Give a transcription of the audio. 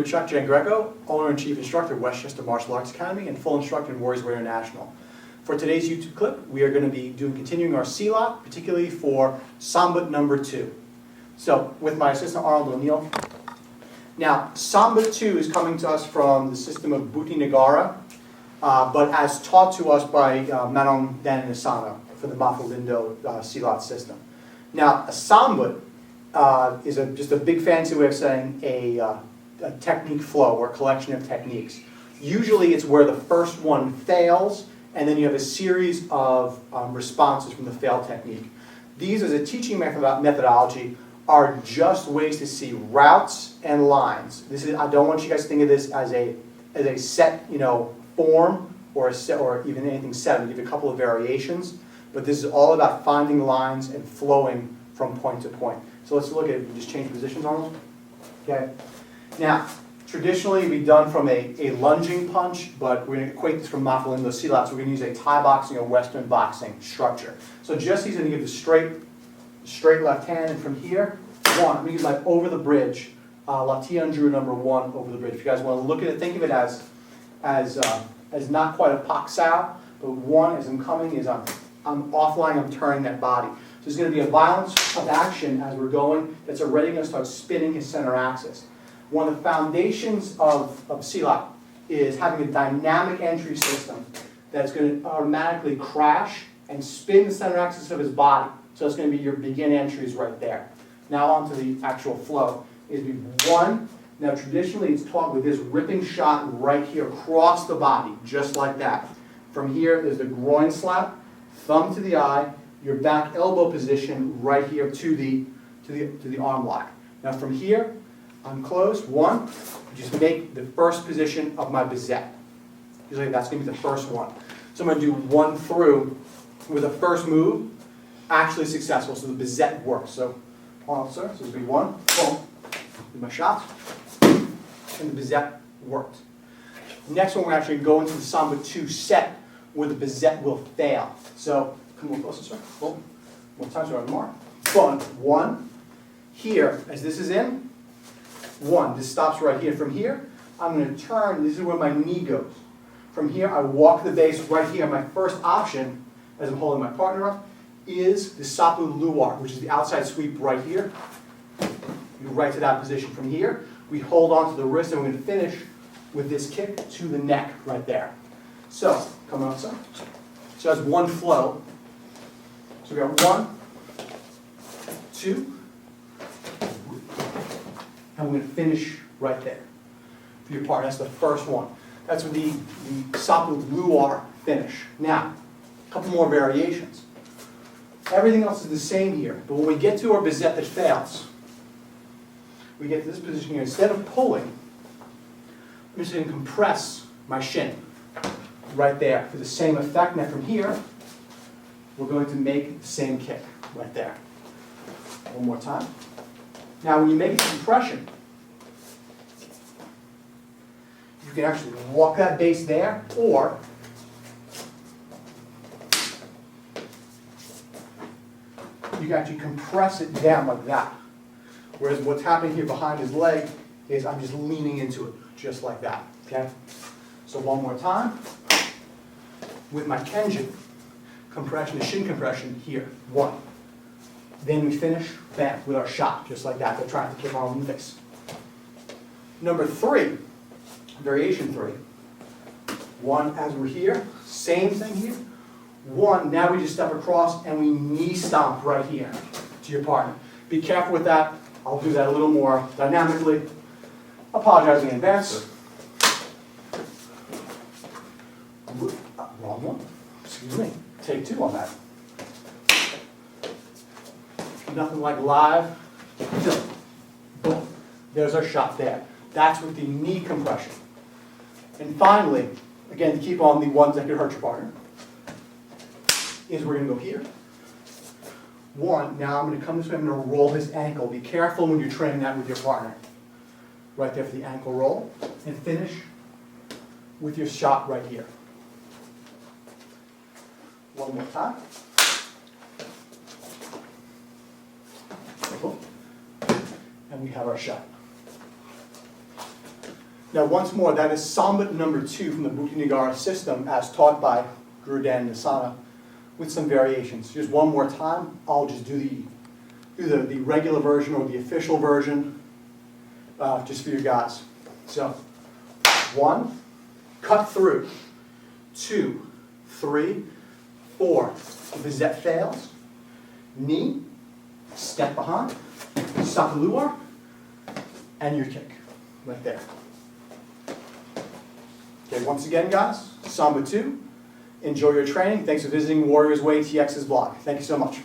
Guro Chuck Giangreco, owner and chief instructor of Westchester Martial Arts Academy and full instructor in Warriors Way International. For today's YouTube clip, we are going to be continuing our C-Lot, particularly for Sambut number 2. So, with my assistant Arnold O'Neill. Now, Sambut 2 is coming to us from the system of Buti Nagara, but as taught to us by Manon Dan Asano for the Mafalindo C-Lot system. Now, a Sambut is just a big fancy way of saying a technique flow or collection of techniques. Usually it's where the first one fails and then you have a series of responses from the failed technique. These, as a teaching methodology, are just ways to see routes and lines. I don't want you guys to think of this as a set, form or even anything set. I'll give you a couple of variations, but this is all about finding lines and flowing from point to point. So let's look at it. Just change positions, Arnold. Okay. Now, traditionally, it'd be done from a lunging punch, but we're going to equate this from Mafalindo C-Lot, so we're going to use a Thai boxing or Western boxing structure. So Jesse's going to give the straight left hand, and from here, one, I'm going to use my over the bridge, Latian Drew number 1 over the bridge. If you guys want to look at it, think of it as not quite a pak sao, but one, as I'm coming, is I'm offline, I'm turning that body. So there's going to be a violence of action as we're going that's already going to start spinning his center axis. One of the foundations of C-Lot is having a dynamic entry system that's going to automatically crash and spin the center axis of his body. So it's going to be your begin entries right there. Now on to the actual flow. It'd be 1. Now traditionally it's taught with this ripping shot right here across the body, just like that. From here there's the groin slap, thumb to the eye, your back elbow position right here to the arm lock. Now from here, I'm closed. 1, just make the first position of my bizet. Usually that's going to be the first one. So I'm going to do 1 through with the first move, actually successful. So the bizet works. So, Arnold, sir, so this will be 1, boom, do my shots, and the bizet worked. Next one, we're actually going to the Sambut 2 set where the bizet will fail. So, come a little closer, sir. Boom. One time, so more. Boom. 1. Here, as this is in, 1. This stops right here. From here, I'm going to turn. This is where my knee goes. From here, I walk the base right here. My first option, as I'm holding my partner up, is the Sapu Luar, which is the outside sweep right here. You right to that position. From here, we hold on to the wrist, and we're going to finish with this kick to the neck right there. So, come on, sir. So that's 1 flow. So we got 1, 2, and we're going to finish right there for your part. That's the first one. That's with the Sapu Luar finish. Now, a couple more variations. Everything else is the same here, but when we get to our bizet that fails, we get to this position here. Instead of pulling, I'm just going to compress my shin right there for the same effect. Now from here, we're going to make the same kick right there. One more time. Now when you make a compression, you can actually walk that base there, or you can actually compress it down like that. Whereas what's happening here behind his leg is I'm just leaning into it, just like that. Okay? So one more time. With my Kenjin, compression, the shin compression here. 1. Then we finish, bam, with our shot, just like that. They're trying to kick on the face. Number 3, variation 3. 1, as we're here, same thing here. 1, now we just step across and we knee stomp right here to your partner. Be careful with that. I'll do that a little more dynamically. Apologizing in advance. Wrong one. Excuse me. Take 2 on that. Nothing like live. Boom. There's our shot there. That's with the knee compression. And finally, again, to keep on the ones that could hurt your partner, is we're going to go here. 1, now I'm going to come this way, I'm going to roll his ankle. Be careful when you're training that with your partner. Right there for the ankle roll. And finish with your shot right here. One more time. And we have our shot. Now, once more, that is Sambut number 2 from the Bukti Nagara system as taught by Guru Dan Nisana with some variations. Just one more time, I'll just do the regular version or the official version just for you guys. So, 1, cut through. 2, 3, 4. If the zet fails, knee, step behind, sakaluar, and your kick. Right there. Okay, once again, guys, Sambut 2. Enjoy your training. Thanks for visiting WarriorswayTX's blog. Thank you so much.